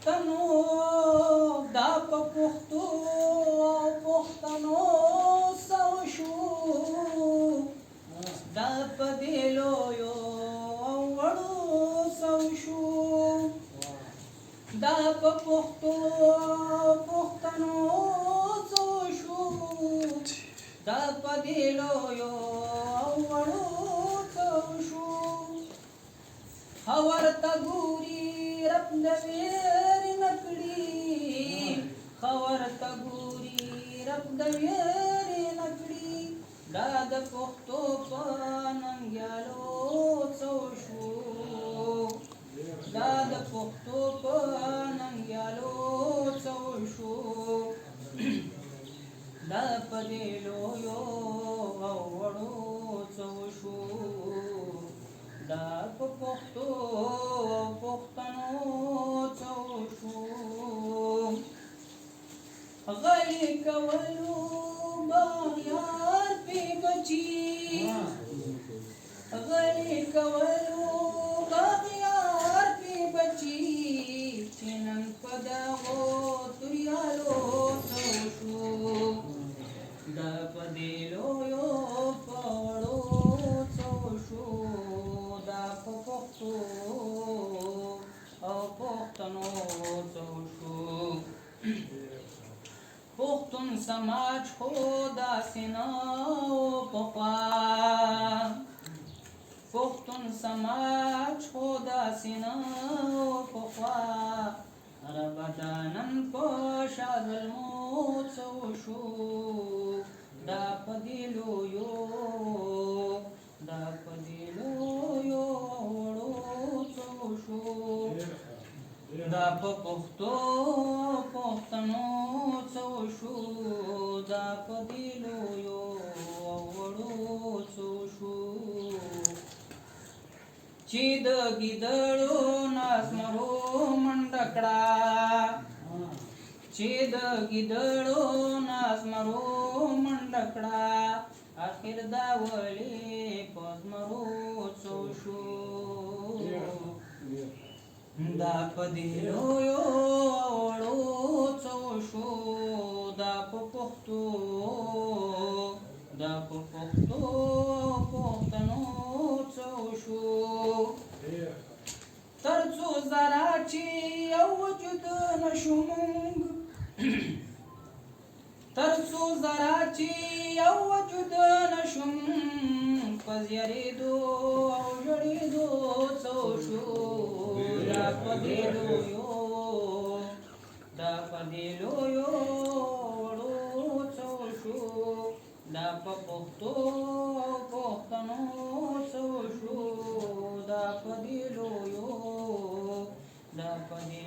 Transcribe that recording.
پښتنو دا په پښتو پښتنو سو شو دا په دې لویو او وړو سو شو دا په پښتو پښتنو سو شو دا په دې لویو او وړو سو شو ورته ګوري رب د ویر نکړي ورته ګوري رب د ویر نکړي دا د پښتو په ننګیالو څو شو دا د پښتو په ننګیالو څو شو دا په دې لویو او وړو څو شو دا په پښتو پښتنو څو شو غلي کولو بغيار په بچي غلي کولو بغيار په بچي چنن پدغو تریالو څو شو دا په دې لویو پړو څو شو دا په پښتو او پښتنو څو شو پښتون سماج خو داسې نه پخوا پښتون سماج خو داسې نه پخوا ربدانن په شاظلمو څو شو دا په دې لویو دا په دې لویو وړو څو شو دا په پښتو پښتنو څو شو دا په دې لویو وړو څو شو چې د ګیدړو ناسمرو منډه کړه چې د ګیدړو ناسمرو منډه کړه اخر دا ولې په زمرو څو شو دا په دې لویو وړو څو شو دا په پښتو دا په پښتو پښتنو څو شو تر څو زره چې یو وجود نشو مونږ تر څو زره چې یو وجود نشو په زیارېدو او ژړېدو څو شو دا په دې لویو دا په دې لویو وړو څو شو دا په پښتو پښتنو څو شو دا په دې لویو دا په دې